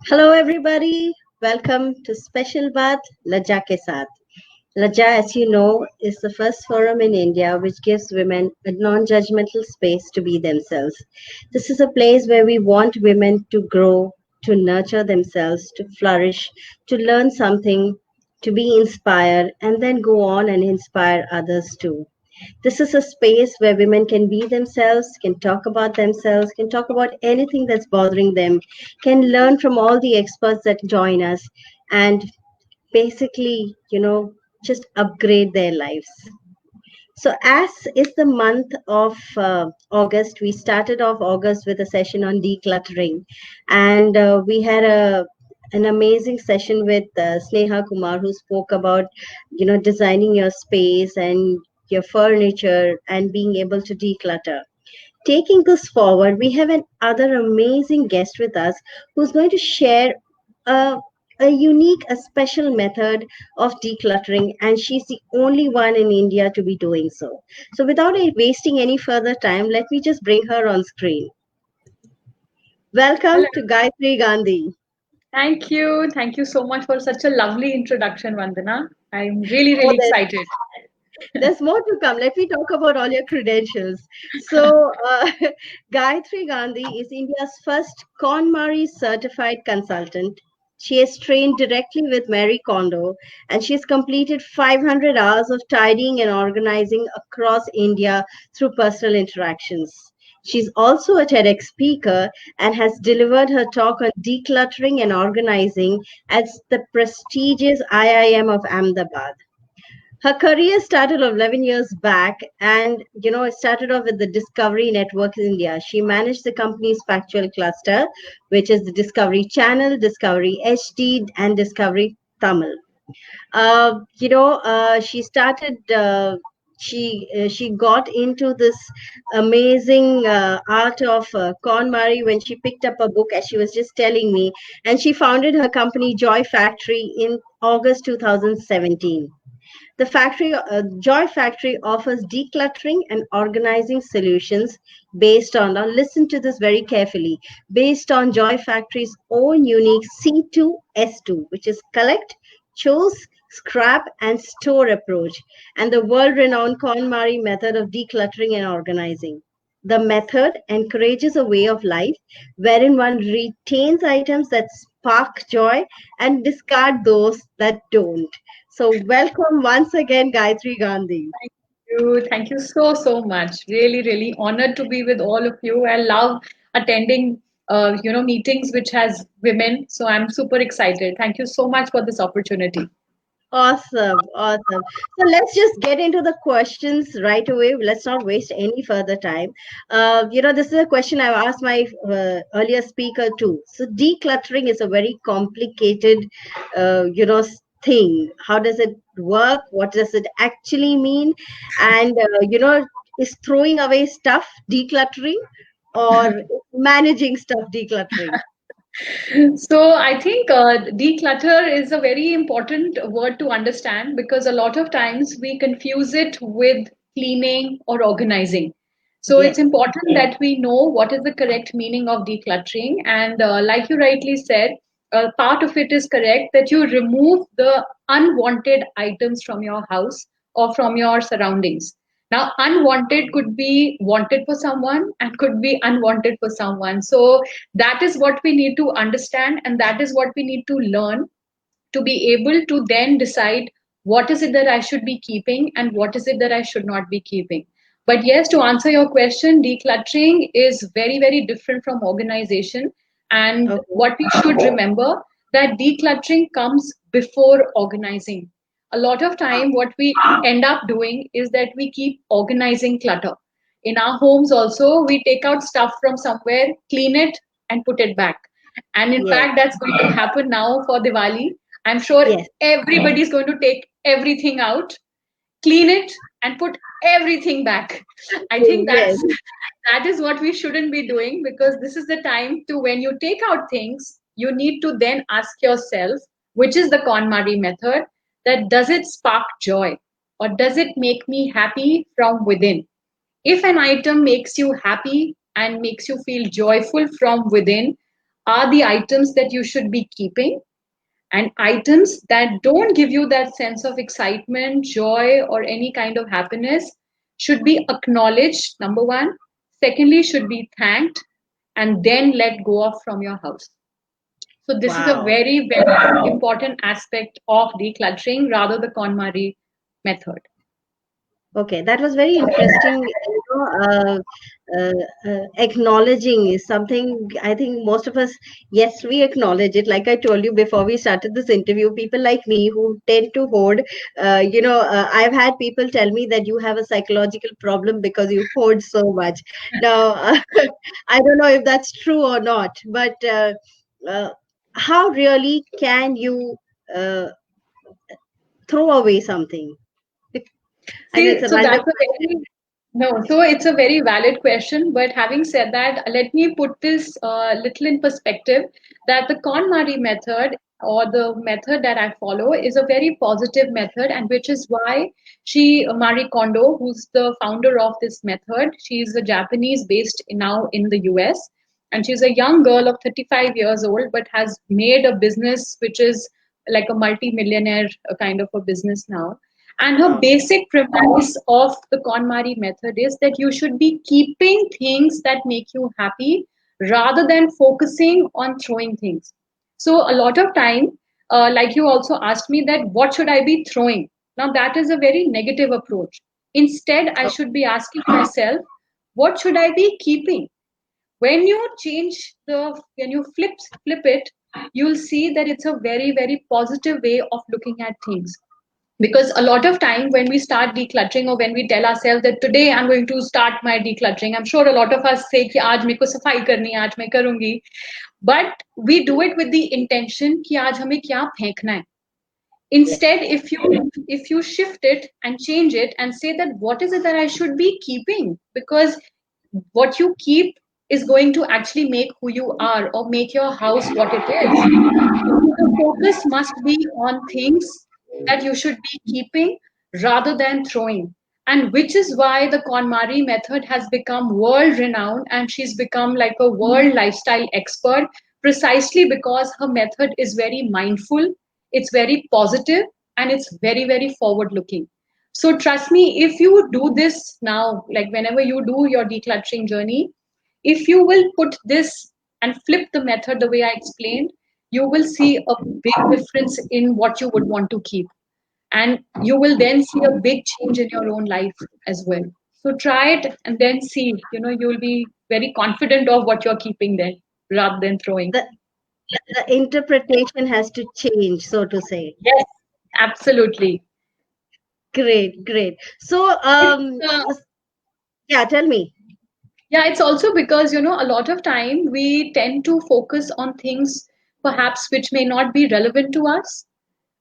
Hello, everybody. Welcome to Special Baat, LAJA ke Saath. LAJA, as you know, is the first forum in India which gives women a non-judgmental space to be themselves. This is a place where we want women to grow, to nurture themselves, to flourish, to learn something, to be inspired, and then go on and inspire others too. This is a space where women can be themselves, can talk about anything that's bothering them, can learn from all the experts that join us, and basically, just upgrade their lives. So, as is the month of August, we started off August with a session on decluttering, and we had an amazing session with Sneha Kumar, who spoke about, designing your space and your furniture and being able to declutter. Taking this forward, we have another amazing guest with us who's going to share a, a unique, a special method of decluttering, and she's the only one in India to be doing so. So, without wasting any further time, let me just bring her on screen. Welcome Hello. to Gayatri Gandhi. Thank you. Thank you so much for such a lovely introduction, Vandana. I'm really, Oh, really excited. there's more to come. Let me talk about all your credentials. So, Gayatri Gandhi is India's first KonMari certified consultant. She has trained directly with Mary Kondo, and she has completed 500 hours of tidying and organizing across India through personal interactions. She's also a TEDx speaker and has delivered her talk on decluttering and organizing at the prestigious IIM of Ahmedabad. Her career started 11 years back, and it started off with the Discovery Network in India. She managed the company's factual cluster, which is the Discovery Channel, Discovery HD, and Discovery Tamil. She started. She got into this amazing art of KonMari when she picked up a book, as she was just telling me, and she founded her company Joy Factory in August 2017. The Joy Factory offers decluttering and organizing solutions based on, now listen to this very carefully, based on Joy Factory's own unique C2S2, which is collect, choose, scrap, and store approach, and the world renowned KonMari method of decluttering and organizing. The method encourages a way of life wherein one retains items that spark joy and discard those that don't. So, welcome once again, Gayatri Gandhi. Thank you. Thank you so, so much. Really, really honored to be with all of you. I love attending, meetings which has women. So I'm super excited. Thank you so much for this opportunity. Awesome, awesome. So let's just get into the questions right away. Let's not waste any further time. This is a question I've asked my earlier speaker too. So decluttering is a very complicated, thing. How does it work? What does it actually mean? And is throwing away stuff decluttering or managing stuff decluttering? So I think declutter is a very important word to understand because a lot of times we confuse it with cleaning or organizing. So it's Yes, important that we know what is the correct meaning of decluttering. And like you rightly said, part of it is correct that you remove the unwanted items from your house or from your surroundings. Now, unwanted could be wanted for someone and could be unwanted for someone. So that is what we need to understand, and that is what we need to learn to be able to then decide what is it that I should be keeping and what is it that I should not be keeping. But yes, to answer your question, decluttering is very, very different from organization. And okay, what we should remember that decluttering comes before organizing. A lot of time, what we end up doing is that we keep organizing clutter. In our homes, also, we take out stuff from somewhere, clean it, and put it back. And in yes, fact, that's going to happen now for Diwali. I'm sure yes, everybody's going to take everything out, clean it, and put everything back. I think yes. that is what we shouldn't be doing because this is the time to when you take out things, you need to then ask yourself, which is the KonMari method, that does it spark joy or does it make me happy from within? If an item makes you happy and makes you feel joyful from within, are the items that you should be keeping, and items that don't give you that sense of excitement, joy, or any kind of happiness should be acknowledged, number one. Secondly, should be thanked, and then let go of from your house. So this is a Wow. very, very important aspect of decluttering, rather the KonMari method. Okay, that was very interesting. Acknowledging is something I think most of us, yes, we acknowledge it. Like I told you before we started this interview, people like me who tend to hoard, I've had people tell me that you have a psychological problem because you hoard so much. Now, I don't know if that's true or not, but uh, how really can you uh, throw away something? I know it's See, a so random that's a very no, so it's a very valid question. But having said that, let me put this little in perspective that the KonMari method, or the method that I follow, is a very positive method, and which is why Marie Kondo, who's the founder of this method, she's a Japanese based now in the US, and she's a young girl of 35 years old, but has made a business which is like a multi-millionaire kind of a business now. And her Wow. basic premise of the KonMari method is that you should be keeping things that make you happy rather than focusing on throwing things. So a lot of time, like you also asked me that what should I be throwing? Now that is a very negative approach. Instead, I should be asking myself, what should I be keeping? When you when you flip it, you'll see that it's a very, very positive way of looking at things. Because a lot of time when we start decluttering, or when we tell ourselves that today I'm going to start my decluttering, I'm sure a lot of us say कि आज मेरे को सफाई करनी है, आज मैं करूंगी, but we do it with the intention कि आज हमें क्या फेंकना है. Instead, if you shift it and change it and say that what is it that I should be keeping, because what you keep is going to actually make who you are or make your house what it is. The focus must be on things that you should be keeping rather than throwing. And which is why the KonMari method has become world renowned, and she's become like a world lifestyle expert, precisely because her method is very mindful, it's very positive, and it's very, very forward looking. So trust me, if you do this now, like whenever you do your decluttering journey, if you will put this and flip the method the way I explained, you will see a big difference in what you would want to keep. And you will then see a big change in your own life as well. So try it and then see, you will be very confident of what you're keeping then rather than throwing. The interpretation has to change, so to say. Yes, absolutely. Great, great. So, It's, yeah, tell me. yeah, it's also because, a lot of time we tend to focus on things perhaps which may not be relevant to us.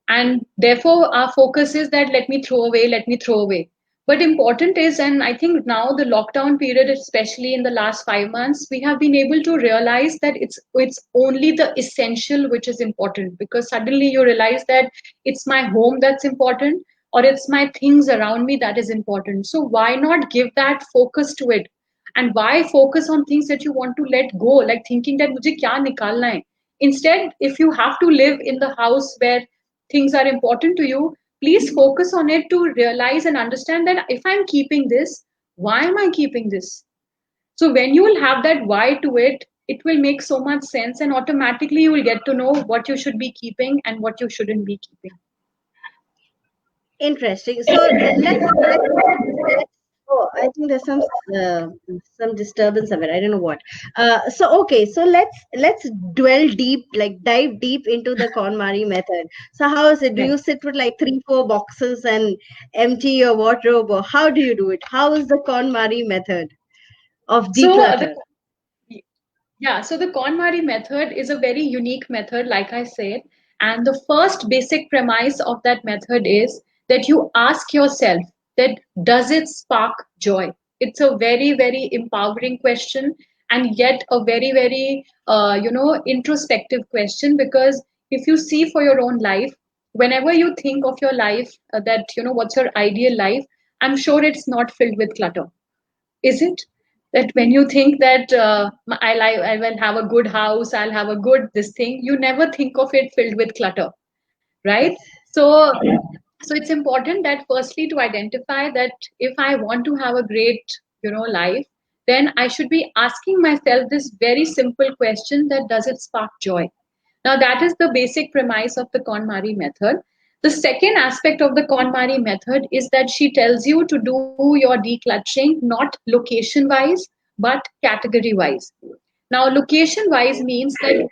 And therefore, our focus is that let me throw away. But important is, and I think now the lockdown period, especially in the last 5 months, we have been able to realize that it's only the essential which is important, because suddenly you realize that it's my home that's important, or it's my things around me that is important. So why not give that focus to it? And why focus on things that you want to let go, like thinking that mujhe kya nikalna hai? Instead, if you have to live in the house where things are important to you, please focus on it to realize and understand that if I'm keeping this, why am I keeping this? So when you will have that why to it, it will make so much sense, and automatically you will get to know what you should be keeping and what you shouldn't be keeping. Interesting. So let's. Oh, I think there's some disturbance of it. I don't know what. So okay. So let's dwell deep, like dive deep into the KonMari method. So how is it? Do Yeah. you sit with like 3, 4 boxes and empty your wardrobe, or how do you do it? How is the KonMari method of So declutter? so the KonMari method is a very unique method, like I said. And the first basic premise of that method is that you ask yourself that does it spark joy? It's a very, very empowering question, and yet a very, very, introspective question, because if you see for your own life, whenever you think of your life, what's your ideal life, I'm sure it's not filled with clutter, is it? That when you think that I will have a good house, I'll have a good this thing, you never think of it filled with clutter, right? Yes. So so it's important that firstly to identify that if I want to have a great, life, then I should be asking myself this very simple question, that does it spark joy? Now that is the basic premise of the KonMari method. The second aspect of the KonMari method is that she tells you to do your decluttering not location wise but category wise. Now, location wise means that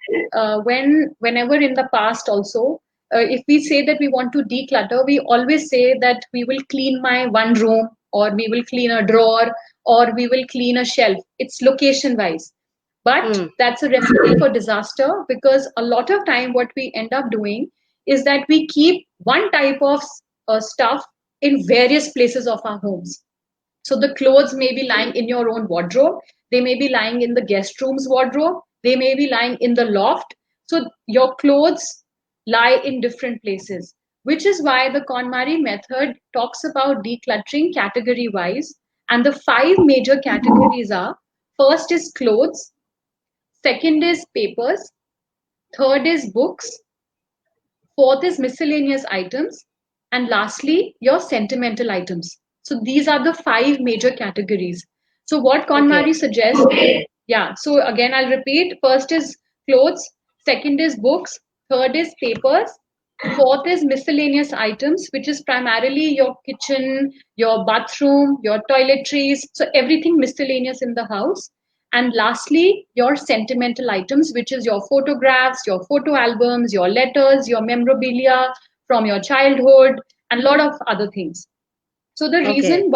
whenever in the past also, if we say that we want to declutter, we always say that we will clean my one room, or we will clean a drawer, or we will clean a shelf. It's location wise. But Hmm. that's a recipe for disaster, because a lot of time what we end up doing is that we keep one type of stuff in various places of our homes. So the clothes may be lying in your own wardrobe. They may be lying in the guest room's wardrobe. They may be lying in the loft. So your clothes lie in different places, which is why the KonMari method talks about decluttering category wise. And the five major categories are: first is clothes, second is papers, third is books, fourth is miscellaneous items, and lastly, your sentimental items. So these are the five major categories. So what Okay. KonMari suggests, yeah, so again I'll repeat, first is clothes, second is books, third is papers, fourth is miscellaneous items, which is primarily your kitchen, your bathroom, your toiletries, so everything miscellaneous in the house. And lastly, your sentimental items, which is your photographs, your photo albums, your letters, your memorabilia from your childhood, and a lot of other things. So the Okay. reason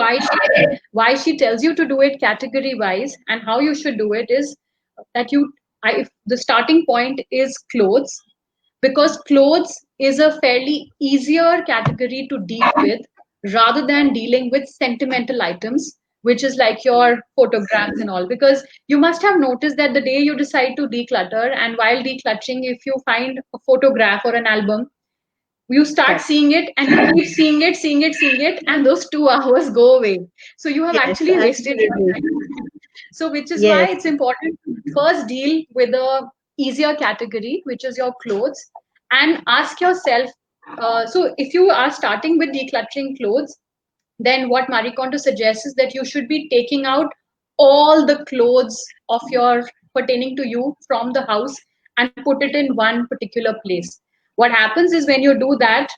why she tells you to do it category wise and how you should do it is that if the starting point is clothes, because clothes is a fairly easier category to deal with rather than dealing with sentimental items, which is like your photographs and all. Because you must have noticed that the day you decide to declutter, and while decluttering, if you find a photograph or an album, you start Correct. seeing it and you keep seeing it, and those 2 hours go away. So you have Yes, actually wasted your absolutely. time. So which is why Yes. it's important to first deal with a easier category, which is your clothes, and ask yourself. So if you are starting with decluttering clothes, then what Marie Kondo suggests is that you should be taking out all the clothes of your pertaining to you from the house and put it in one particular place. What happens is when you do that,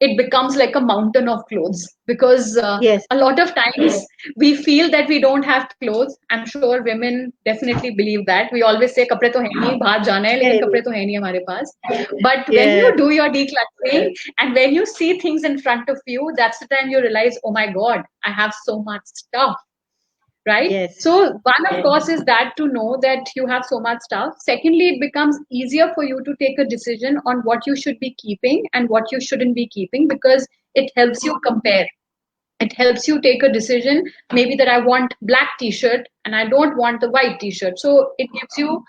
it becomes like a mountain of clothes, because Yes. a lot of times we feel that we don't have clothes. I'm sure women definitely believe that. We always say kapde to hai nahi, bahar jana hai, lekin Yes. kapde to hai nahi hamare paas. But when you Yes. do your decluttering and when you see things in front of you, that's the time you realize, oh my god, I have so much stuff, right? Yes. So one, of course, is that to know that you have so much stuff. Secondly, it becomes easier for you to take a decision on what you should be keeping and what you shouldn't be keeping, because it helps you compare. It helps you take a decision, maybe that I want black t-shirt and I don't want the white t-shirt. So it gives you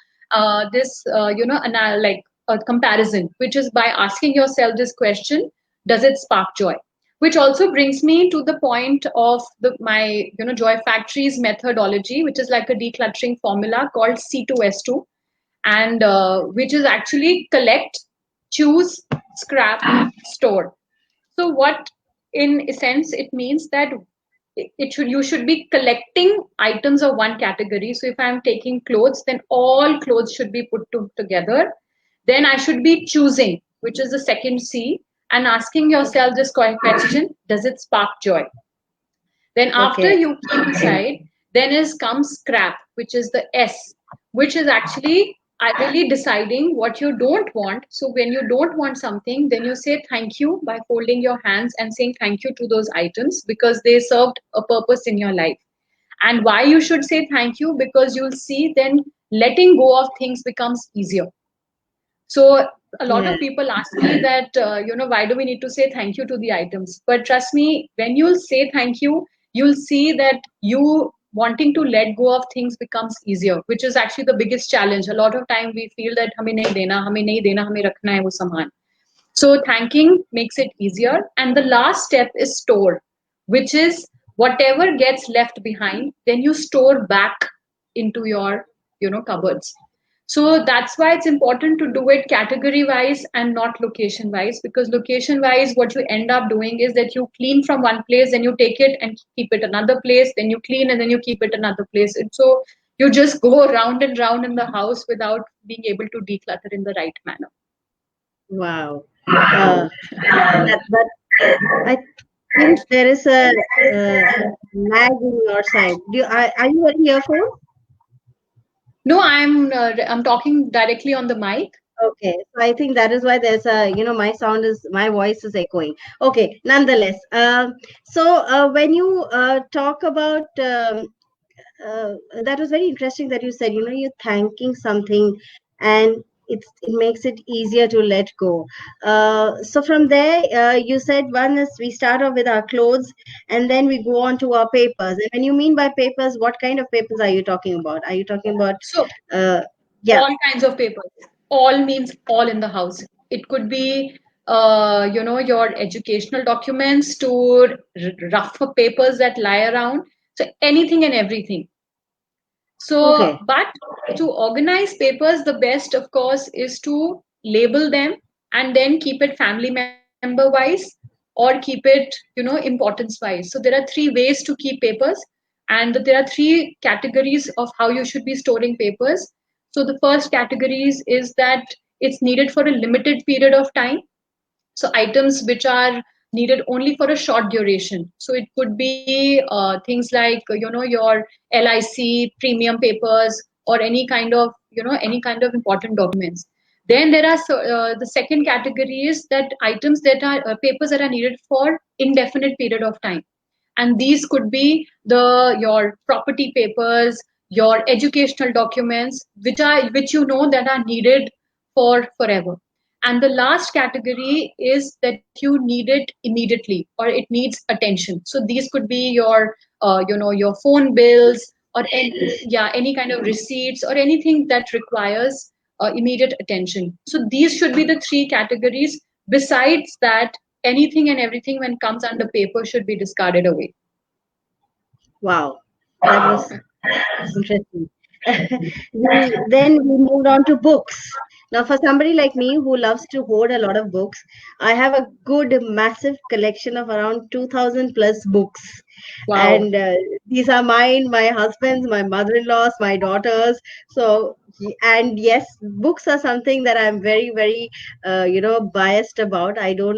this like a comparison, which is by asking yourself this question, does it spark joy? Which also brings me to the point of my Joy Factory's methodology, which is like a decluttering formula called C2S2, and which is actually collect, choose, scrap, store. So what in essence it means that it should you should be collecting items of one category. So if I'm taking clothes, then all clothes should be together. Then I should be choosing, which is the second C, and asking yourself this question, does it spark joy? Then after Okay. you keep aside, then is comes scrap, which is the S, which is actually really deciding what you don't want. So when you don't want something, then you say thank you by folding your hands and saying thank you to those items because they served a purpose in your life. And why you should say thank you? Because you'll see then letting go of things becomes easier. So a lot Yeah. of people ask me that, why do we need to say thank you to the items? But trust me, when you'll say thank you, you'll see that you wanting to let go of things becomes easier, which is actually the biggest challenge. A lot of time we feel that hame nahi dena, hame rakhna hai wo saman. So thanking makes it easier. And the last step is store, which is Whatever gets left behind, then you store back into your, cupboards. So that's why it's important to do it category wise and not location wise, because location wise, what you end up doing is that you clean from one place, then you take it and keep it another place, then you clean and then you keep it another place. And so you just go round and round in the house without being able to declutter in the right manner. Wow. Uh, that I think there is a lag in your side. Are you wearing earphone? No, I'm talking directly on the mic. Okay, so I think that is why there's a, my voice is echoing. Okay, nonetheless, when you talk about that was very interesting that you said, you're thanking something, and it makes it easier to let go. So from there, you said one is we start off with our clothes, and then we go on to our papers. And when you mean by papers, what kind of papers are you talking about? Are you talking about, So uh, yeah, all kinds of papers. All means all in the house. It could be, your educational documents to rough papers that lie around. So anything and everything. So, okay, but to organize papers, the best, of course, is to label them and then keep it family member wise or keep it, importance wise. So there are three ways to keep papers, and there are three categories of how you should be storing papers. So the first categories is that it's needed for a limited period of time, so items which are needed only for a short duration. So it could be things like, your LIC premium papers, or any kind of important documents. Then there are the second category is that items that are papers that are needed for indefinite period of time, and these could be your property papers, your educational documents, which that are needed for forever. And the last category is that you need it immediately or it needs attention. So these could be your phone bills, or any kind of receipts, or anything that requires immediate attention. So these should be the three categories. Besides that, anything and everything when comes under paper should be discarded away. wow, that was interesting. Then we moved on to books. Now, for somebody like me who loves to hoard a lot of books, I have a good, massive collection of around 2000 plus books. Wow. And these are mine, my husband's, my mother in law's, my daughter's. So, and yes, books are something that I'm very, very, biased about. I don't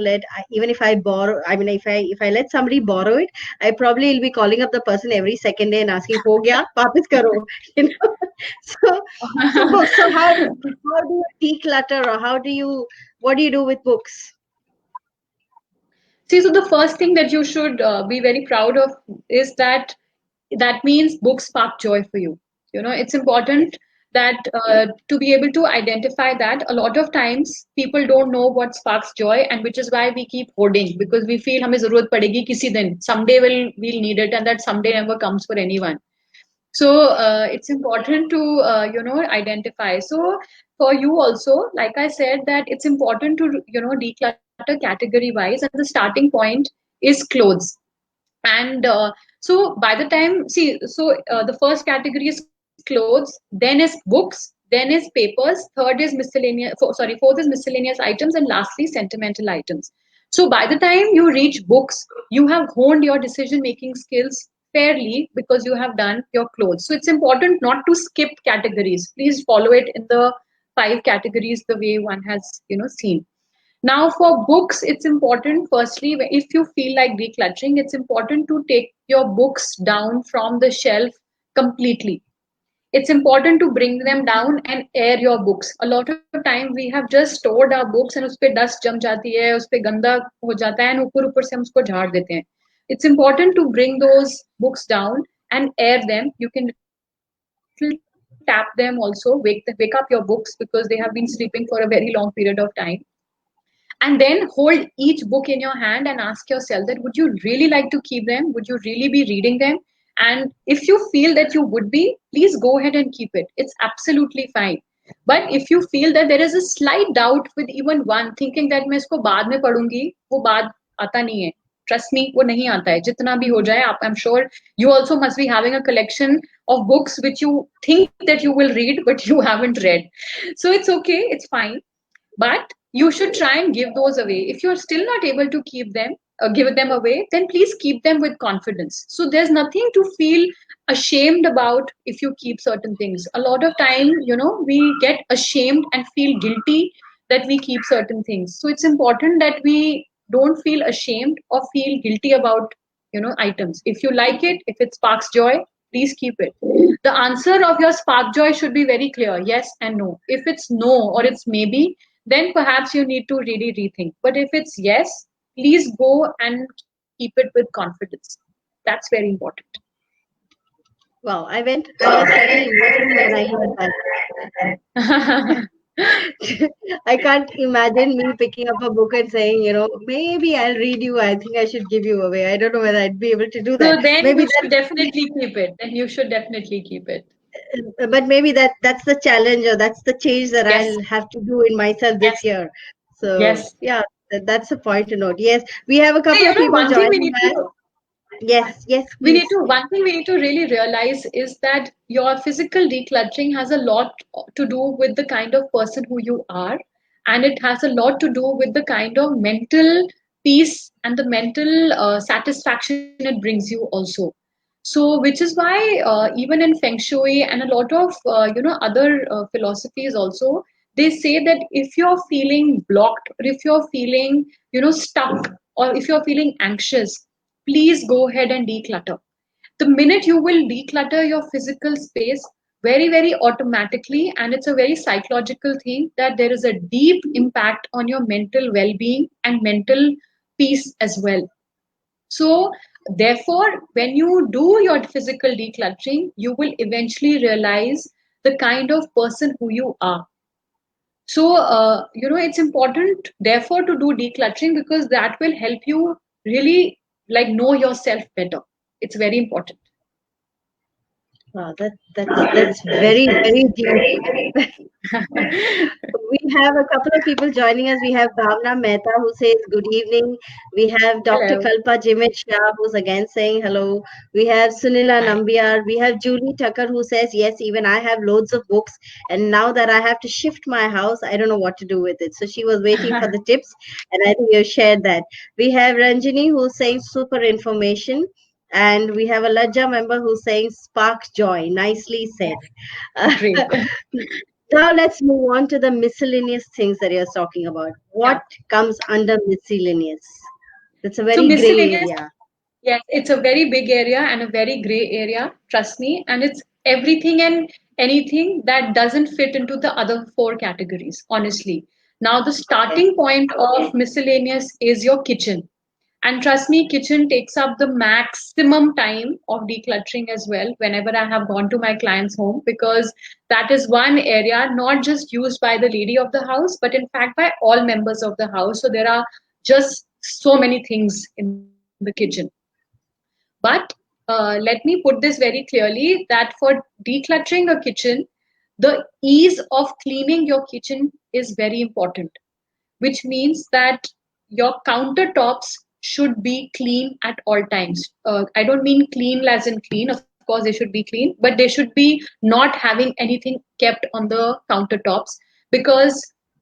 even if I borrow, I mean, if I let somebody borrow it, I probably will be calling up the person every second day and asking, "Ho gaya, वापस करो," you know. So, so books. So how do you declutter, or what do you do with books? See, so the first thing that you should be very proud of is that means books spark joy for you. It's important that to be able to identify that. A lot of times people don't know what sparks joy, and which is why we keep hoarding, because we feel हमें जरूरत पड़ेगी किसी दिन, someday we'll need it, and that someday never comes for anyone. So it's important to identify. So for you also, like I said, that it's important to declutter category wise, and the starting point is clothes. And so by the time, see, so the first category is clothes, then is books, then is papers, third is miscellaneous, sorry, fourth is miscellaneous items, and lastly sentimental items. So by the time you reach books, you have honed your decision making skills fairly, because you have done your clothes. So it's important not to skip categories. Please follow it in the five categories the way one has seen. Now, for books, it's important, firstly, if you feel like decluttering, it's important to take your books down from the shelf completely. It's important to bring them down and air your books. A lot of time we have just stored our books and उसपे dust जम जाती है, उसपे गंदा हो जाता है, and ऊपर ऊपर से हम उसको झाड़ देते हैं. It's important to bring those books down and air them. You can little tap them also, wake up your books, because they have been sleeping for a very long period of time. And then hold each book in your hand and ask yourself that would you really like to keep them? Would you really be reading them? And if you feel that you would be, please go ahead and keep it. It's absolutely fine. But if you feel that there is a slight doubt with even one, thinking that मैं इसको बाद में पढ़ूंगी, वो बाद आता नहीं है. Trust me, वो नहीं आता है जितना भी हो जाए आप. I'm sure you also must be having a collection of books which you think that you will read but you haven't read. So it's okay, it's fine, but you should try and give those away. If you're still not able to keep them, give them away, then please keep them with confidence. So there's nothing to feel ashamed about if you keep certain things. A lot of time, we get ashamed and feel guilty that we keep certain things. So it's important that we don't feel ashamed or feel guilty about, items. If you like it, if it sparks joy, please keep it. The answer of your spark joy should be very clear, yes and no. If it's no or it's maybe, then perhaps you need to really rethink. But if it's yes, please go and keep it with confidence. That's very important. Wow, I was slightly emotional when I heard that. I can't imagine me picking up a book and saying, maybe I'll read you. I think I should give you away. I don't know whether I'd be able to do that. So then Maybe you should definitely keep it. Then you should definitely keep it. but maybe that's the challenge, or that's the change that Yes, I'll have to do in myself this yes, year. So yes. yeah, that's a point to note. Yes, we have a So, couple of people one thing we joining need us. to Yes, yes, we need please. to one thing we need to really realize is that your physical decluttering has a lot to do with the kind of person who you are, and it has a lot to do with the kind of mental peace and the mental satisfaction it brings you also. So which is why even in feng shui and a lot of other philosophies also, they say that if you're feeling blocked, or if you're feeling stuck, or if you're feeling anxious, please go ahead and declutter. The minute you will declutter your physical space, very very automatically, and it's a very psychological thing, that there is a deep impact on your mental well-being and mental peace as well. So therefore, when you do your physical decluttering, you will eventually realize the kind of person who you are. So, it's important, therefore, to do decluttering, because that will help you really like know yourself better. It's very important. Wow, that's very deep. We have a couple of people joining us. We have Bhavna Mehta who says good evening. We have Dr. Hello. Kalpa Jimit Shah who's again saying hello. We have Sunila Hi. Nambiar. We have Julie Tucker who says yes, even I have loads of books. And now that I have to shift my house, I don't know what to do with it. So she was waiting for the tips, and I think you shared that. We have Ranjini who's saying super information. And we have a Lajja member who's saying spark joy. Nicely said. Great. Now let's move on to the miscellaneous things that you're talking about. Yeah. What comes under miscellaneous? That's a So very gray miscellaneous, area. yes, it's a very big area and a very gray area, trust me. And it's everything and anything that doesn't fit into the other four categories, honestly. Now, the Okay. starting point of miscellaneous is your kitchen. And trust me, kitchen takes up the maximum time of decluttering as well whenever I have gone to my client's home, because that is one area not just used by the lady of the house, but in fact by all members of the house. So there are just so many things in the kitchen. But let me put this very clearly that for decluttering a kitchen, the ease of cleaning your kitchen is very important, which means that your countertops should be clean at all times. I don't mean clean as in clean, of course, they should be clean, but they should be not having anything kept on the countertops, because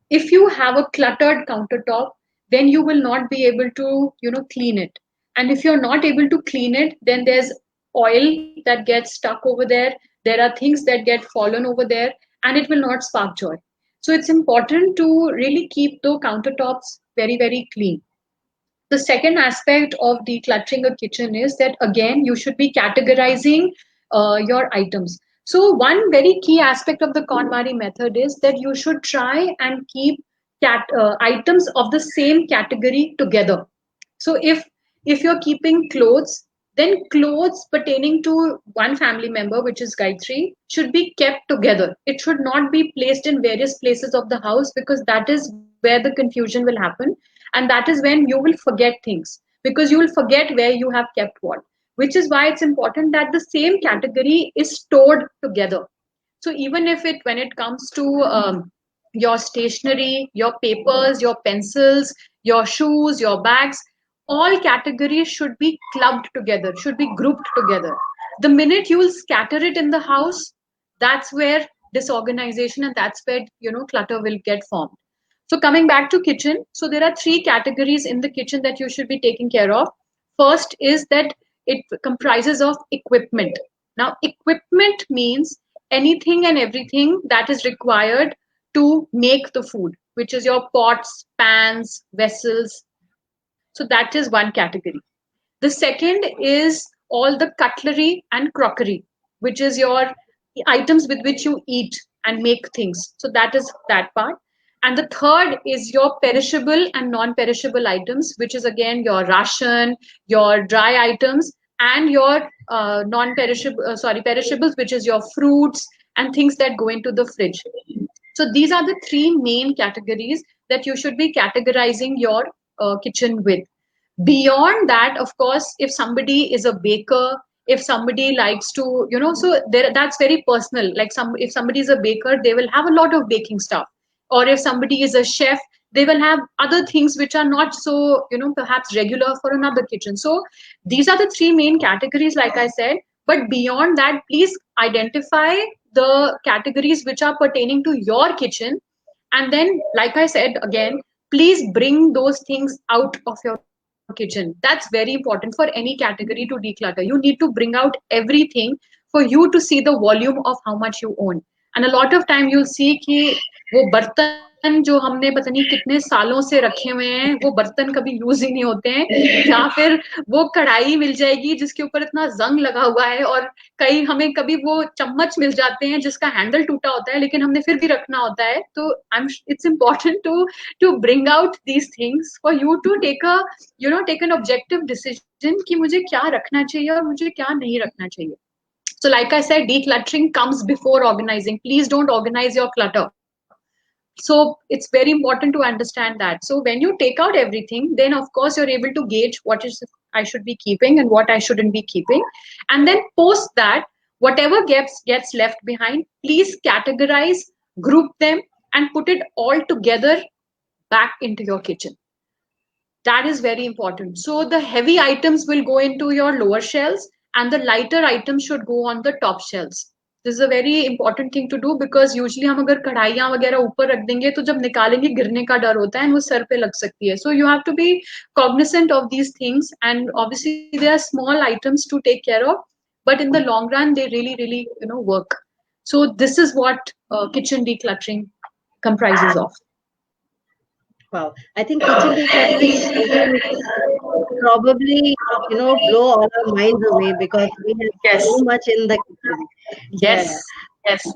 if you have a cluttered countertop, then you will not be able to, clean it. And if you're not able to clean it, then there's oil that gets stuck over there. There are things that get fallen over there, and it will not spark joy. So it's important to really keep the countertops very, very clean. The second aspect of decluttering a kitchen is that again, you should be categorizing your items. So one very key aspect of the KonMari method is that you should try and keep items of the same category together. So if you're keeping clothes, then clothes pertaining to one family member, which is Gayatri, should be kept together. It should not be placed in various places of the house, because that is where the confusion will happen. And that is when you will forget things, because you will forget where you have kept what. Which is why it's important that the same category is stored together. So even if when it comes to your stationery, your papers, your pencils, your shoes, your bags, all categories should be clubbed together, should be grouped together. The minute you will scatter it in the house, that's where disorganization and that's where clutter will get formed. So coming back to kitchen, so there are three categories in the kitchen that you should be taking care of. First is that it comprises of equipment. Now, equipment means anything and everything that is required to make the food, which is your pots, pans, vessels. So that is one category. The second is all the cutlery and crockery, which is your items with which you eat and make things. So that is that part. And the third is your perishable and non-perishable items, which is again your ration, your dry items, and your perishables, which is your fruits and things that go into the fridge. So these are the three main categories that you should be categorizing your kitchen with. Beyond that, of course, if somebody is a baker, if somebody likes to, so there, that's very personal. Like if somebody is a baker, they will have a lot of baking stuff. Or if somebody is a chef, they will have other things which are not so, perhaps regular for another kitchen. So these are the three main categories, like I said. But beyond that, please identify the categories which are pertaining to your kitchen. And then, like I said again, please bring those things out of your kitchen. That's very important for any category to declutter. You need to bring out everything for you to see the volume of how much you own. And a lot of time you'll see कि वो बर्तन जो हमने पता नहीं कितने सालों से रखे हुए हैं, वो बर्तन कभी यूज ही नहीं होते हैं, या फिर वो कढ़ाई मिल जाएगी जिसके ऊपर इतना जंग लगा हुआ है, और कई हमें कभी वो चम्मच मिल जाते हैं जिसका हैंडल टूटा होता है लेकिन हमने फिर भी रखना होता है. तो it's important to bring out these things for you to take an objective decision कि मुझे क्या रखना चाहिए और मुझे क्या नहीं रखना चाहिए. So like I said, decluttering comes before organizing. Please don't organize your clutter. So it's very important to understand that. So when you take out everything, then of course you're able to gauge what is I should be keeping and what I shouldn't be keeping. And then post that, whatever gets left behind, please categorize, group them, and put it all together back into your kitchen. That is very important. So the heavy items will go into your lower shelves and the lighter items should go on the top shelves. This is a very important thing to do because usually हम अगर कढ़ाइयाँ वगैरह ऊपर रख देंगे तो जब निकालेंगे गिरने का डर होता है and वो सर पे लग सकती है. So you have to be cognizant of these things, and obviously there are small items to take care of, but in the long run they really work. So this is what kitchen decluttering comprises of. Wow. I think kitchen decluttering is something probably, blow all our minds away because we have Yes. so much in the kitchen. Yeah. Yes. Yes.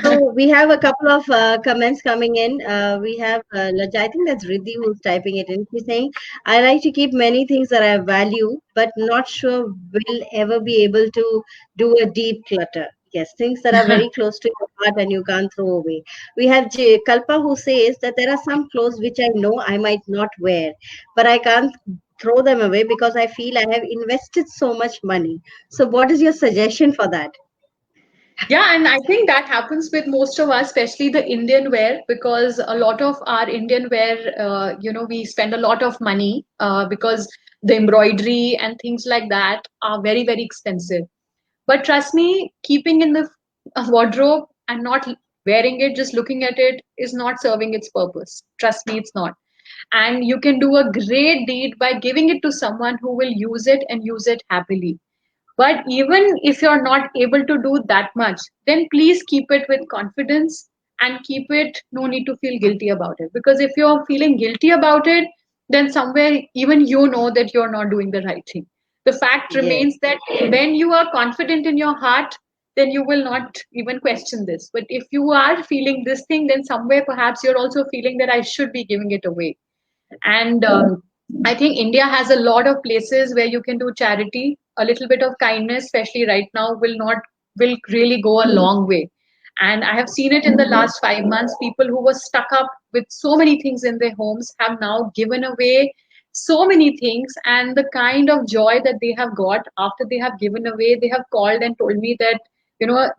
So we have a couple of comments coming in. We have, I think that's Riddhi who's typing it in. She's saying, I like to keep many things that I value, but not sure will ever be able to do a deep clutter. Yes, things that are very close to your heart and you can't throw away. We have Kalpa who says that there are some clothes which I know I might not wear, but I can't throw them away because I feel I have invested so much money. So, what is your suggestion for that? Yeah, and I think that happens with most of us, especially the Indian wear, because a lot of our Indian wear, we spend a lot of money because the embroidery and things like that are very expensive. But trust me, keeping in the wardrobe and not wearing it, just looking at it, is not serving its purpose. Trust me, it's not. And you can do a great deed by giving it to someone who will use it and use it happily. But even if you're not able to do that much, then please keep it with confidence and keep it, no need to feel guilty about it. Because if you're feeling guilty about it, then somewhere even you know that you're not doing the right thing. The fact Yes. remains that when you are confident in your heart, then you will not even question this. But if you are feeling this thing, then somewhere perhaps you're also feeling that I should be giving it away. And I think India has a lot of places where you can do charity. A little bit of kindness, especially right now, will really go a long way. And I have seen it in the last 5 months. People who were stuck up with so many things in their homes have now given away so many things, and the kind of joy that they have got after they have given away, they have called and told me that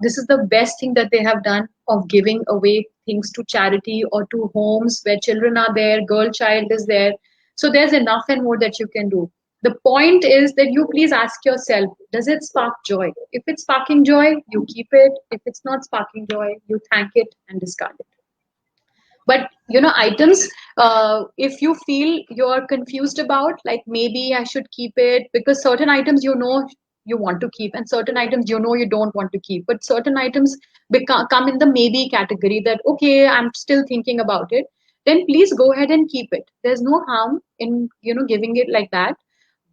this is the best thing that they have done, of giving away things to charity or to homes where children are there, girl child is there. So there's enough and more that you can do. The point is that you please ask yourself, does it spark joy? If it's sparking joy, you keep it. If it's not sparking joy, you thank it and discard it. But items, if you feel you're confused about, like maybe I should keep it, because certain items you want to keep, and certain items you don't want to keep, but certain items come in the maybe category, that okay, I'm still thinking about it, then please go ahead and keep it. There's no harm in giving it like that,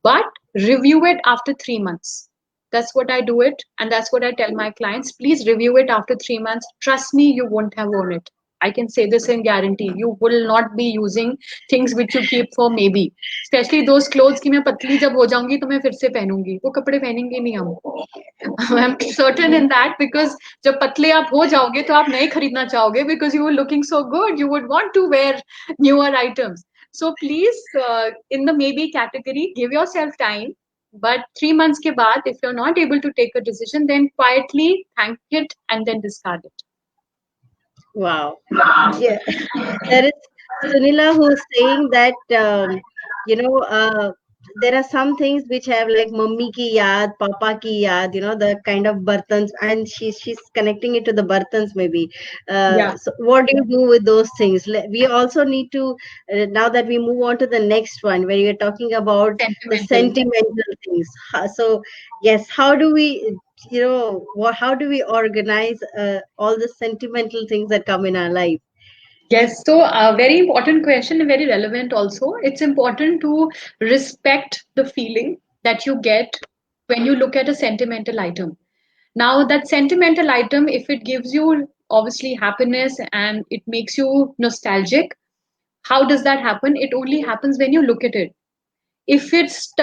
but review it after 3 months. That's what I do it, and that's what I tell my clients. Please review it after 3 months. Trust me, you won't have worn it. I can say this in guarantee. You will not be using things which you keep for maybe. Especially those clothes कि मैं पतली जब हो जाऊंगी तो मैं फिर से पहनूंगी. वो कपड़े पहनेंगे नहीं हम. I'm certain in that, because जब पतले आप हो जाओगे तो आप नए खरीदना चाहोगे, because you were looking so good. You would want to wear newer items. So please, in the maybe category, give yourself time. But 3 months ke baad, if you're not able to take a decision, then quietly thank it and then discard it. Wow. Yeah. There is Sunila who's saying that you know there are some things which have like mummy ki yaad, papa ki yaad, the kind of bartans, and she's connecting it to the bartans maybe. Yeah, So what do you do with those things? We also need to now that we move on to the next one where you're talking about the sentimental. sentimental things. So yes, how do we how do we organize all the sentimental things that come in our life? Yes, so a very important question and very relevant also. It's important to respect the feeling that you get when you look at a sentimental item. Now, that sentimental item, if it gives you obviously happiness and it makes you nostalgic, how does that happen? It only happens when you look at it. If it's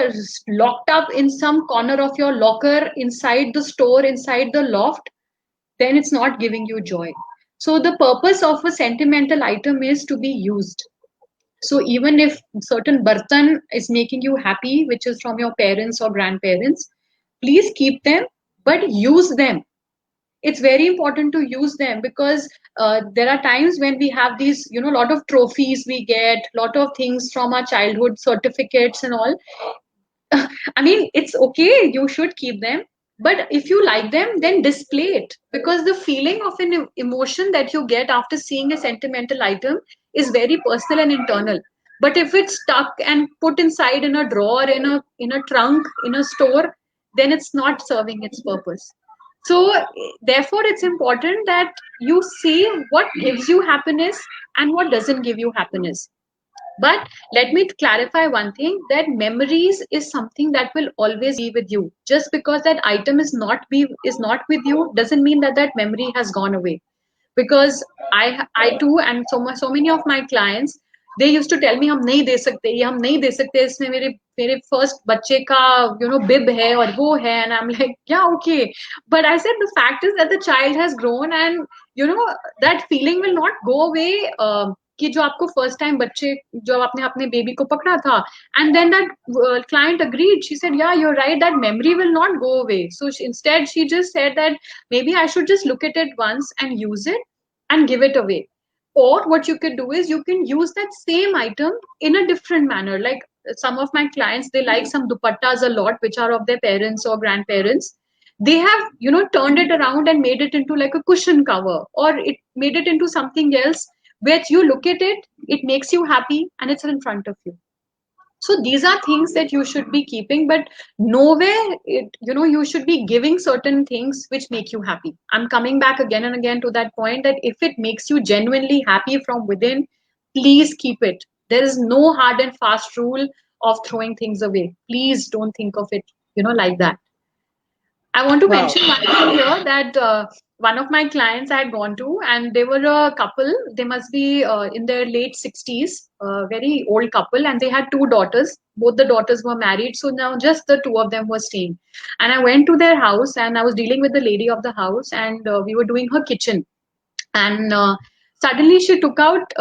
locked up in some corner of your locker, inside the store, inside the loft, then it's not giving you joy. So the purpose of a sentimental item is to be used. So even if certain bartan is making you happy, which is from your parents or grandparents, please keep them, but use them. It's very important to use them, because there are times when we have these, lot of trophies we get, lot of things from our childhood, certificates and all. I mean, it's okay, you should keep them, but if you like them, then display it, because the feeling of an emotion that you get after seeing a sentimental item is very personal and internal. But if it's stuck and put inside in a drawer, in a trunk, in a store, then it's not serving its purpose. So, therefore, it's important that you see what gives you happiness and what doesn't give you happiness. But let me clarify one thing, that memories is something that will always be with you. Just because that item is not with you doesn't mean that that memory has gone away. Because I too, and so many of my clients, they used to tell me हम नहीं दे सकते, ये हम नहीं दे सकते, इसमें मेरे मेरे फर्स्ट बच्चे का बिब है और वो है, and I'm like, yeah, okay, but I said the fact is that the child has grown, and that feeling will not go away. कि जो आपको फर्स्ट टाइम बच्चे, जो आपने अपने बेबी को पकड़ा था, and then that client agreed, she said, yeah, you're right, that memory will not go away. So instead she just said that maybe I should just look at it once and use it and give it away. Or what you could do is you can use that same item in a different manner. Like some of my clients, they like some dupattas a lot, which are of their parents or grandparents. They have, turned it around and made it into like a cushion cover, or it made it into something else, where you look at it, it makes you happy, and it's in front of you. So these are things that you should be keeping, but nowhere you should be giving certain things which make you happy. I'm coming back again and again to that point, that if it makes you genuinely happy from within, please keep it. There is no hard and fast rule of throwing things away. Please don't think of it like that. I want to Wow. mention one thing here, that one of my clients I had gone to, and they were a couple. They must be in their late 60s, very old couple, and they had two daughters. Both the daughters were married, so now just the two of them were staying. And I went to their house, and I was dealing with the lady of the house, and we were doing her kitchen. And suddenly she took out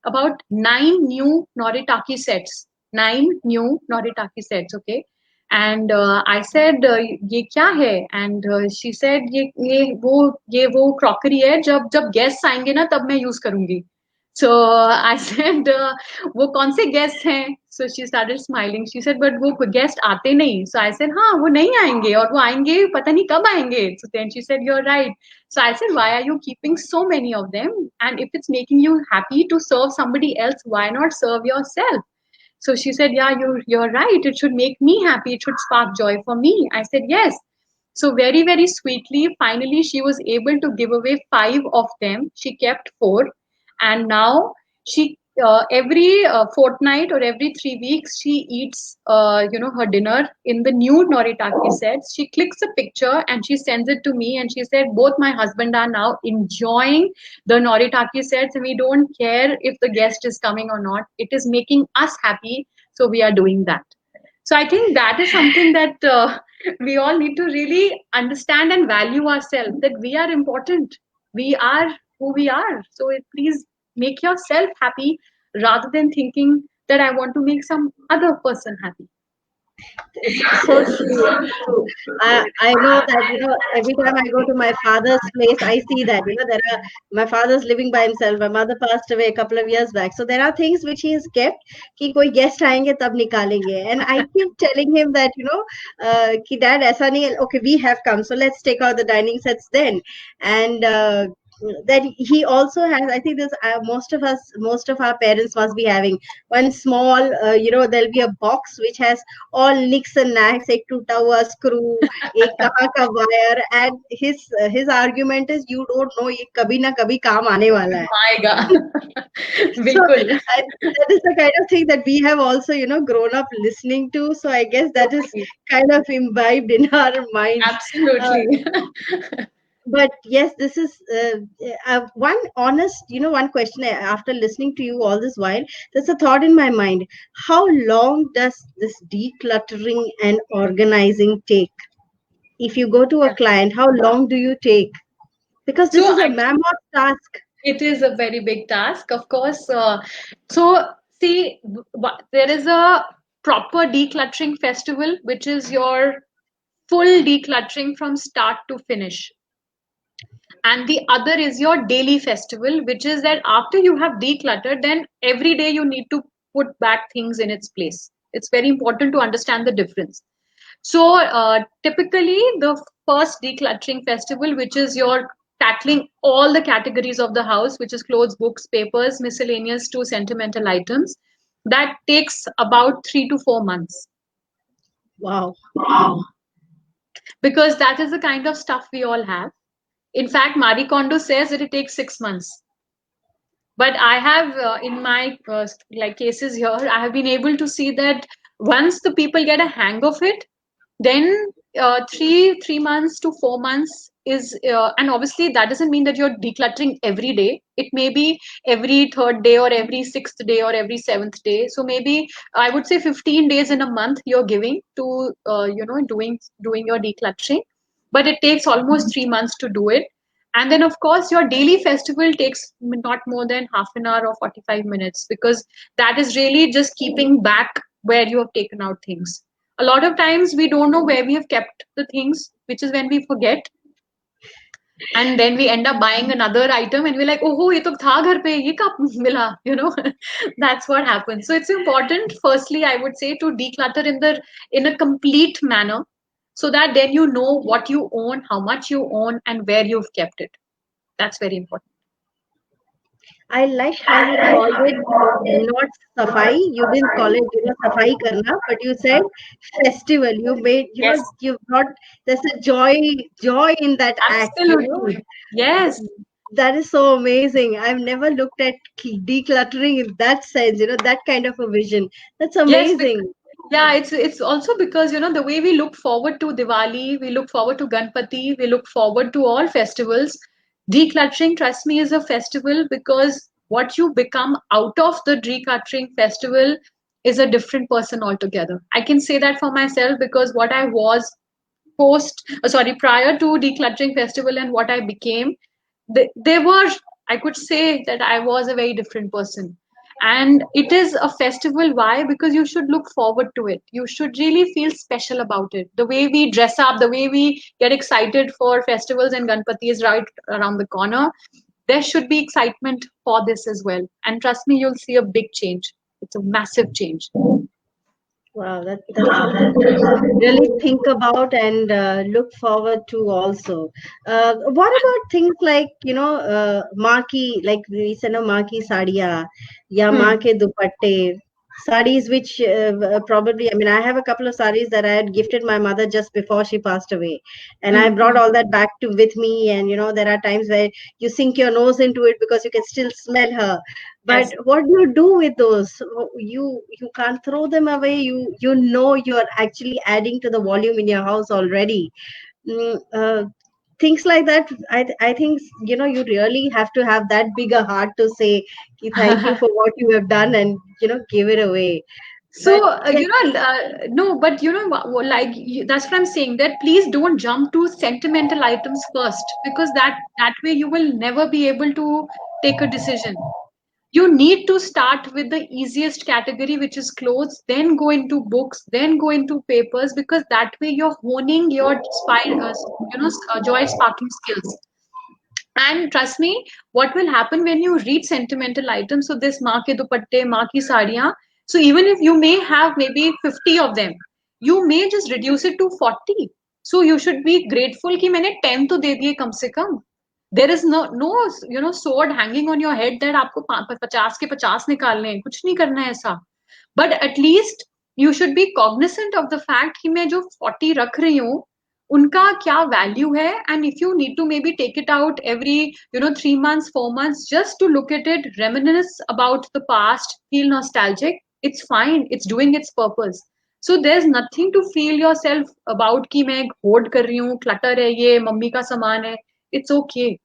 about 9 new Noritaki sets. 9 new Noritaki sets, okay? And I said, ये क्या है? And she said, ये वो crockery है, जब जब guests आएंगे ना तब मैं use करूंगी. So I said, वो कौन से guest हैं? So she started smiling. She said, but वो guest आते नहीं. So I said, हाँ, वो नहीं आएंगे और वो आएंगे पता नहीं कब आएंगे. So then she said, you're right. So I said, why are you keeping so many of them? And if it's making you happy to serve somebody else, why not serve yourself? So she said, yeah, you're right. It should make me happy. It should spark joy for me. I said, yes. So very, very sweetly, finally, she was able to give away 5 of them. She kept 4, and now she every fortnight or every 3 weeks she eats her dinner in the new noritaki sets. She clicks a picture and she sends it to me, and she said both my husband are now enjoying the noritaki sets, and we don't care if the guest is coming or not. It is making us happy, so we are doing that. So I think that is something that we all need to really understand and value ourselves, that we are important. We are who we are. So please make yourself happy rather than thinking that I want to make some other person happy. So true, so true. I know that, every time I go to my father's place, I see that, there are, my father's living by himself. My mother passed away a couple of years back. So there are things which he has kept, कि कोई guest आएंगे तब निकालेंगे. And I keep telling him that, कि dad ऐसा नहीं है, okay, we have come, so let's take out the dining sets then. And that he also has, I think this, most of our parents must be having one small, there'll be a box which has all nicks and knacks, एक टूटा हुआ screw, एक कहाँ का wire, and his argument is, you don't know, ये कभी ना कभी काम आने वाला है. आएगा. So बिल्कुल. that is the kind of thing that we have also, grown up listening to. So I guess that is kind of imbibed in our minds. Absolutely. But yes, this is one honest, one question after listening to you all this while, there's a thought in my mind. How long does this decluttering and organizing take? If you go to a client, how long do you take? Because this So is a mammoth task. it is a very big task, of course. So, see, there is a proper decluttering festival, which is your full decluttering from start to finish. And the other is your daily festival, which is that after you have decluttered, then every day you need to put back things in its place. It's very important to understand the difference. So typically the first decluttering festival, which is your tackling all the categories of the house, which is clothes, books, papers, miscellaneous to sentimental items, that takes about 3 to 4 months. Wow. Because that is the kind of stuff we all have. In fact, Marie Kondo says that it takes 6 months. But I have in my like cases here, I have been able to see that once the people get a hang of it, then 3 months to 4 months is and obviously that doesn't mean that you're decluttering every day. It may be every third day or every sixth day or every seventh day. So maybe I would say 15 days in a month you're giving to doing your decluttering, but it takes almost 3 months to do it. And then of course your daily festival takes not more than half an hour or 45 minutes, because that is really just keeping back where you have taken out things. A lot of times we don't know where we have kept the things, which is when we forget, and then we end up buying another item and we're like, oh, ye to tha ghar pe, ye kab mila, that's what happens. So it's important, firstly I would say, to declutter in a complete manner, so that then you know what you own, how much you own, and where you've kept it. That's very important. I like how you called it not safai. You didn't call it, safai karna, but you said festival. You made, Yes, you brought, there's a joy in that act. absolutely. Yes. That is so amazing. I've never looked at decluttering in that sense, that kind of a vision. That's Yes, amazing. yeah, it's also because the way we look forward to Diwali, we look forward to Ganpati, we look forward to all festivals. Decluttering, trust me, is a festival, because what you become out of the decluttering festival is a different person altogether. I can say that for myself, because what I was prior to decluttering festival and what I became, they were, I could say that I was a very different person. And it is a festival. Why? Because you should look forward to it. You should really feel special about it. The way we dress up, the way we get excited for festivals, and Ganpati is right around the corner. there should be excitement for this as well. And trust me, you'll see a big change. It's a massive change. Wow, that's something to really think about and look forward to also. What about things like, marquee, like we said, no, marquee sadiya, ya Hmm. marquee dupatte, sarees, which probably, I mean, I have a couple of sarees that I had gifted my mother just before she passed away. And I Hmm. brought all that back to with me. And, there are times where you sink your nose into it because you can still smell her. But Yes. what do you do with those? You can't throw them away. You're actually adding to the volume in your house already. Things like that. I think you really have to have that bigger heart to say, "Ki, thank you for what you have done," and give it away. But So, yeah, no, but like that's what I'm saying. That please don't jump to sentimental items first, because that way you will never be able to take a decision. You need to start with the easiest category, which is clothes, then go into books, then go into papers, because that way you're honing your joy sparking skills. And trust me, what will happen when you read sentimental items? So this maa ke dupatte, maa ki saadiyan. So even if you may have maybe 50 of them, you may just reduce it to 40. So you should be grateful कि मैंने 10 तो दे दिए कम से कम. There is no sword hanging on your head that आपको 50 के 50 निकालने हैं. कुछ नहीं करना है ऐसा. But at least you should be cognizant of the fact कि मैं जो 40 रख रही हूँ उनका क्या वैल्यू है. And if you need to maybe take it out every 3 months 4 months just to look at it, reminisce about the past, feel nostalgic, it's fine, it's doing its purpose. So there's nothing to feel yourself about कि मैं horde कर रही हूँ, clutter है, ये mummy का सामान है. It's okay.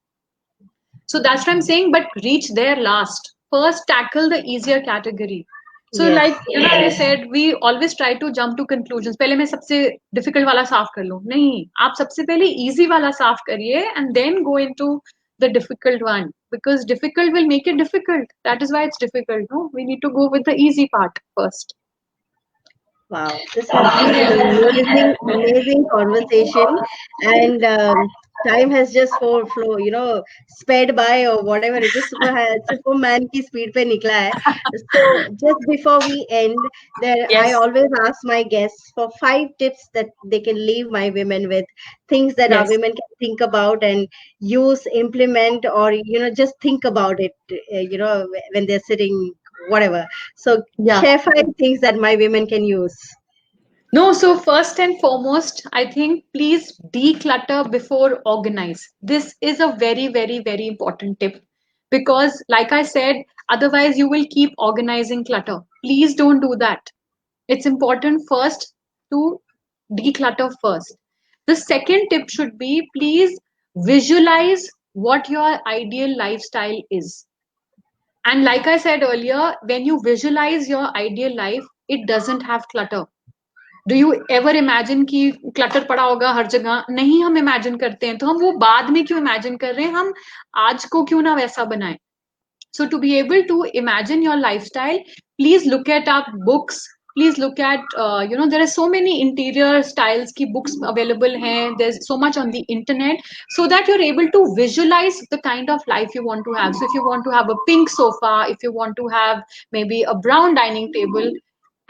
So that's what I'm saying, but reach there last. First, tackle the easier category. So, yes, like I said, we always try to jump to conclusions. पहले मैं सबसे difficult वाला साफ कर लूँ. नहीं, आप सबसे पहले easy वाला साफ करिए and then go into the difficult one, because difficult will make it difficult. That is why it's difficult. No, we need to go with the easy part first. wow, this has been an amazing, amazing conversation, and time has just flow, sped by or whatever it is. Superman की speed पे निकला है. So just before we end, there I Yes, always ask my guests for 5 tips that they can leave my women with, things that our yes. women can think about and use, implement, or just think about it. When they're sitting, whatever. So Yeah. share 5 things that my women can use. No, so first and foremost, I think please declutter before organize. This is a very, very, very important tip, because, like I said, otherwise you will keep organizing clutter. Please don't do that. It's important first to declutter first. The second tip should be please visualize what your ideal lifestyle is. And like I said earlier, when you visualize your ideal life, it doesn't have clutter. Do you ever imagine कि clutter पड़ा होगा हर जगह? नहीं, हम imagine करते हैं तो हम वो बाद में क्यों इमेजिन कर रहे हैं, हम आज को क्यों ना वैसा बनाएं. So to be able to imagine your lifestyle, please look at up books. Please look at there are so many interior styles ki books available hain. There's so much on the internet, so that you're able to visualize the kind of life you want to have. So if you want to have a pink sofa, if you want to have maybe a brown dining table,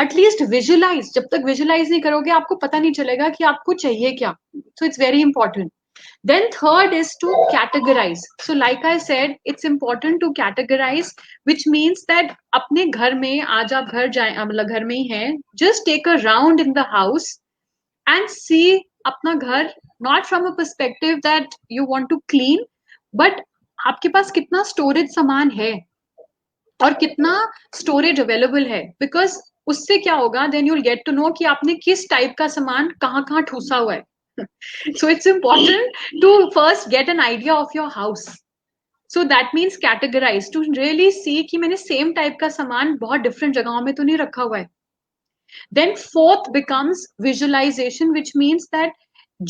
at least visualise. जब तक visualise नहीं करोगे आपको पता नहीं चलेगा कि आपको चाहिए क्या. So it's very important. Then third is to categorize. So like I said, it's important to categorize, which means that अपने घर में आज आप घर जाए मतलब घर में ही हैं, just take a round in the house and see अपना घर, not from a perspective that you want to clean, but आपके पास कितना स्टोरेज सामान है और कितना स्टोरेज अवेलेबल है. बिकॉज उससे क्या होगा, then you'll get to know कि आपने किस टाइप का सामान कहाँ कहाँ ठूसा हुआ है. So it's important to first get an idea of your house. So that means categorize, to really see कि मैंने सेम टाइप का सामान बहुत डिफरेंट जगहों में तो नहीं रखा हुआ है. Then fourth becomes visualization, which means that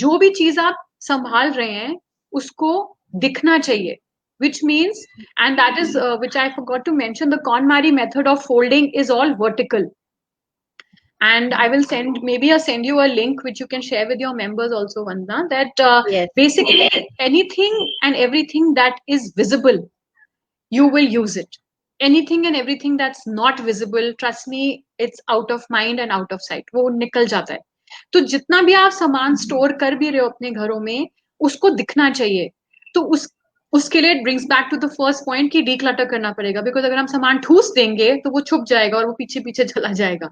जो भी चीज आप संभाल रहे हैं उसको दिखना चाहिए. Which means, and that is which I forgot to mention, the KonMari method of folding is all vertical. And I will send you a link which you can share with your members also, Vandana, that Yes. basically anything and everything that is visible, you will use it. Anything and everything that's not visible, trust me, it's out of mind and out of sight, वो निकल जाता है. तो जितना भी आप सामान store कर भी रहे हो अपने घरों में, उसको दिखना चाहिए. तो उसके लिए brings back to the first point कि डीक्लटर करना पड़ेगा, बिकॉज अगर हम सामान ठूस देंगे तो वो छुप जाएगा और वो पीछे पीछे चला जाएगा,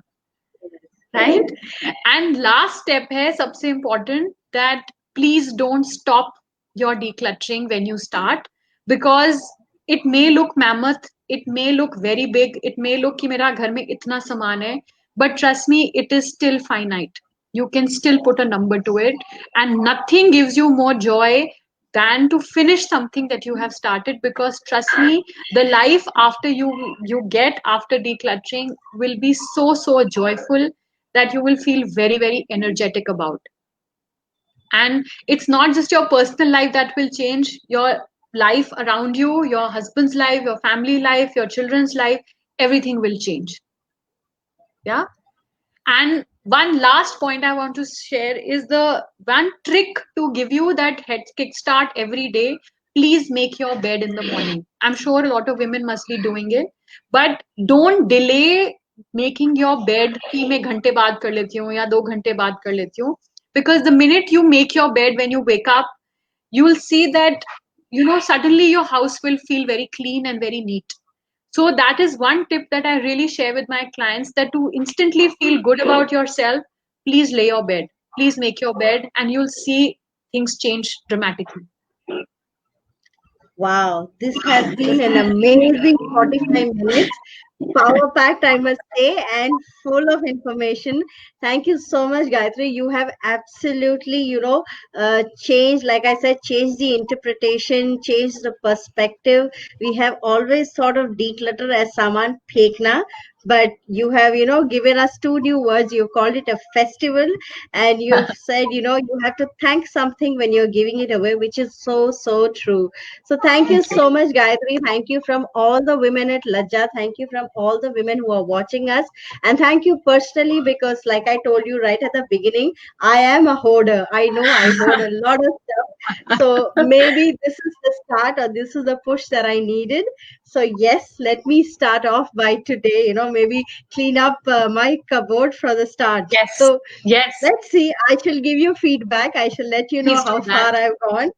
राइट. एंड लास्ट स्टेप है सबसे important, that please don't stop your decluttering when you start, because it may look mammoth, it may look very big, it may look कि मेरा घर में इतना सामान है, but trust me, it is still finite. You can still put a number to it, and nothing gives you more joy than to finish something that you have started, because trust me, the life after you get after decluttering will be so joyful that you will feel very energetic about. And it's not just your personal life that will change, your life around you, your husband's life, your family life, your children's life, everything will change. Yeah. And one last point I want to share is the one trick to give you that head kickstart every day. Please make your bed in the morning. I'm sure a lot of women must be doing it, but don't delay making your bed कि मैं घंटे बाद कर लेती हूँ या 2 घंटे बाद कर लेती हूँ. Because the minute you make your bed, when you wake up, you will see that, suddenly your house will feel very clean and very neat. So that is one tip that I really share with my clients, that to instantly feel good about yourself, please lay your bed. Please make your bed and you'll see things change dramatically. Wow, this has been an amazing 45 minutes. Power packed, I must say, and full of information. Thank you so much, Gayatri. You have absolutely, changed, like I said, changed the interpretation, changed the perspective. We have always thought of declutter as saman phekna, but you have, given us two new words. You called it a festival, and you've said, you have to thank something when you're giving it away, which is so true. So thank you Thank you. so much, Gayatri. Thank you from all the women at LAJA. Thank you from all the women who are watching us. And thank you personally, because like I told you right at the beginning, I am a hoarder. I know I hoard a lot of stuff. So maybe this is the start, or this is the push that I needed. So yes, let me start off by today, maybe clean up my cupboard for the start. Yes. So Yes. let's see. I shall give you feedback. I shall let you know Please do how that. far I've gone.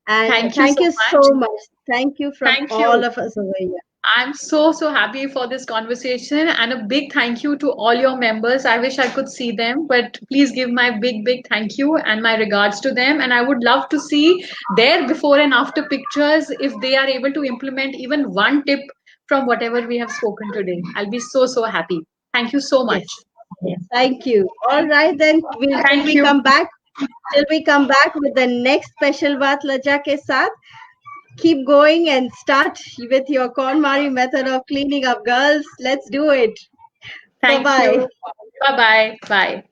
And Thank you thank so you much. so much. Thank you from Thank all you. of us over here. I'm so happy for this conversation, and a big thank you to all your members. I wish I could see them, but please give my big thank you and my regards to them. And I would love to see their before and after pictures if they are able to implement even one tip from whatever we have spoken today. I'll be so happy. Thank you so much. Yes. Thank you. All right, then we'll till Thank we you. come back. Till we come back with the next special Baat Laja ke saath. Keep going and start with your KonMari method of cleaning up, girls. Let's do it. Bye Thank bye. you. Bye bye. Bye.